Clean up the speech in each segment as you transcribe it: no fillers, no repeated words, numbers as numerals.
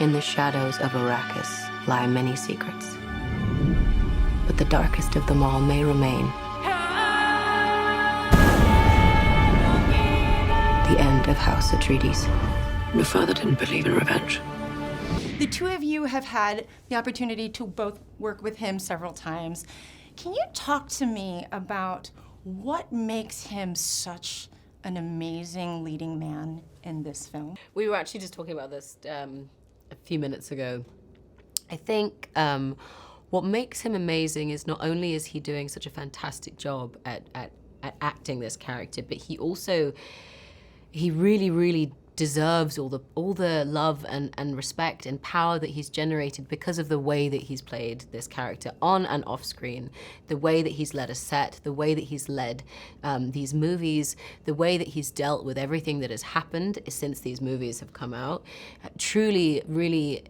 In the shadows of Arrakis lie many secrets. But the darkest of them all may remain. The end of House Atreides. Your father didn't believe in revenge. The two of you have had the opportunity to both work with him several times. Can you talk to me about what makes him such an amazing leading man in this film? We were actually just talking about this a few minutes ago. I think what makes him amazing is not only is he doing such a fantastic job at acting this character, but he really deserves all the love and respect and power that he's generated because of the way that he's played this character on and off screen, the way that he's led a set, the way that he's led these movies, the way that he's dealt with everything that has happened since these movies have come out, truly, really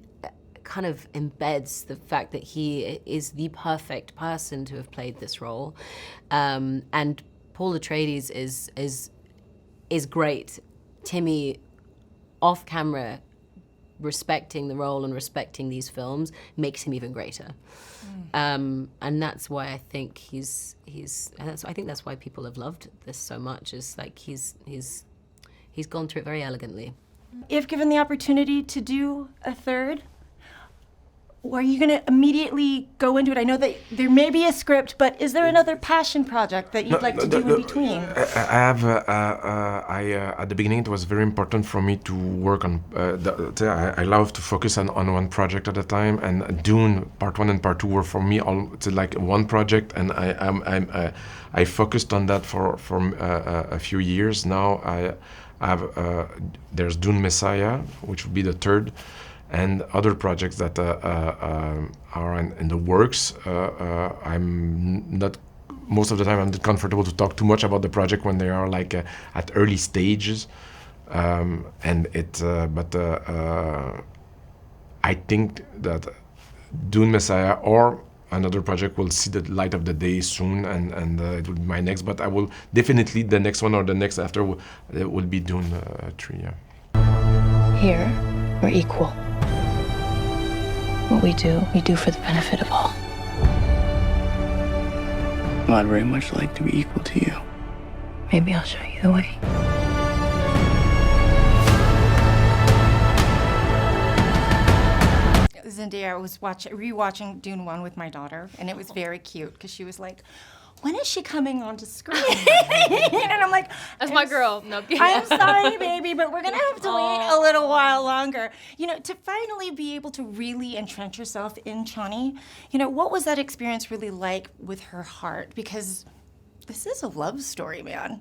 kind of embeds the fact that he is the perfect person to have played this role. And Paul Atreides is great. Timmy, off camera, respecting the role and respecting these films makes him even greater. And that's why I think I think that's why people have loved this so much, is like he's gone through it very elegantly. If given the opportunity to do a third, are you going to immediately go into it? I know that there may be a script, but is there another passion project that you'd like to do in between? I have, at the beginning, it was very important for me to work on, I love to focus on one project at a time, and Dune, part 1 and part 2 were for me all like one project, and I focused on that for a few years. Now I have, there's Dune Messiah, which will be the third, and other projects that are in the works. I'm not, most of the time I'm not comfortable to talk too much about the project when they are like at early stages. But I think that Dune Messiah or another project will see the light of the day soon, and it will be my next, but I will definitely, the next one or the next after will be Dune 3, yeah. Here, we're equal. What we do for the benefit of all. Well, I'd very much like to be equal to you. Maybe I'll show you the way. Zendaya was rewatching Dune 1 with my daughter, and it was very cute because she was like, when is she coming onto screen? And I'm like, that's my girl. No, I'm sorry, baby, but we're gonna have to wait a little while longer. You know, to finally be able to really entrench yourself in Chani, you know, what was that experience really like with her heart? Because this is a love story, man.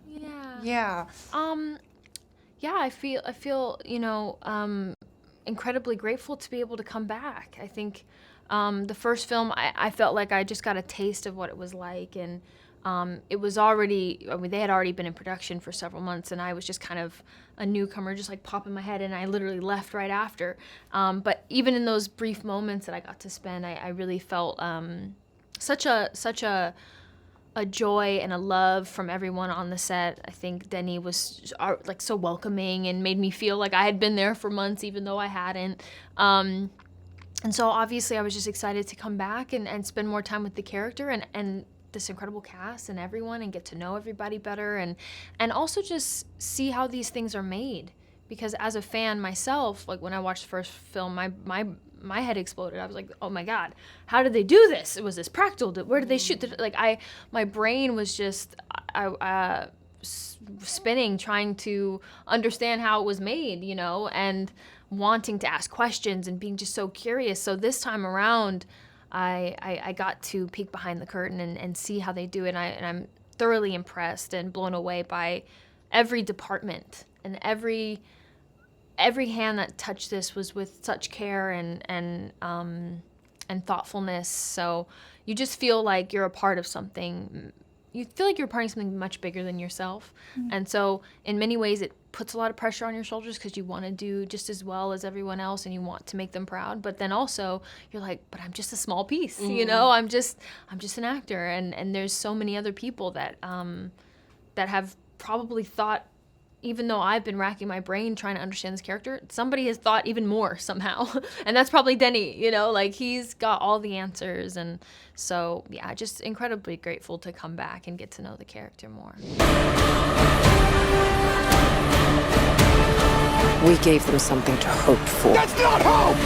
Yeah. Yeah, I feel, you know, incredibly grateful to be able to come back. I think the first film, I felt like I just got a taste of what it was like, and it was already, I mean, they had already been in production for several months, and I was just kind of a newcomer, just like popping my head, and I literally left right after. But even in those brief moments that I got to spend, I really felt such a joy and a love from everyone on the set. I think Denis was like so welcoming and made me feel like I had been there for months, even though I hadn't. And so obviously I was just excited to come back and spend more time with the character and this incredible cast and everyone, and get to know everybody better, and also just see how these things are made. Because as a fan myself, like when I watched the first film, my head exploded. I was like, oh my God, how did they do this? Was this practical? Where did they shoot? My brain was just spinning, trying to understand how it was made, you know, and wanting to ask questions and being just so curious. So this time around, I got to peek behind the curtain and see how they do it. And I'm thoroughly impressed and blown away by every department, and every hand that touched this was with such care and thoughtfulness. So you just feel like you're a part of something. You feel like you're a part of something much bigger than yourself. Mm-hmm. And so in many ways it puts a lot of pressure on your shoulders because you want to do just as well as everyone else and you want to make them proud. But then also you're like, but I'm just a small piece, you know, I'm just an actor. And there's so many other people that have probably thought even though I've been racking my brain trying to understand this character, somebody has thought even more somehow. And that's probably Denis, you know, like he's got all the answers. And so, yeah, just incredibly grateful to come back and get to know the character more. We gave them something to hope for. That's not hope!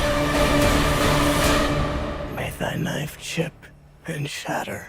May thy knife chip and shatter.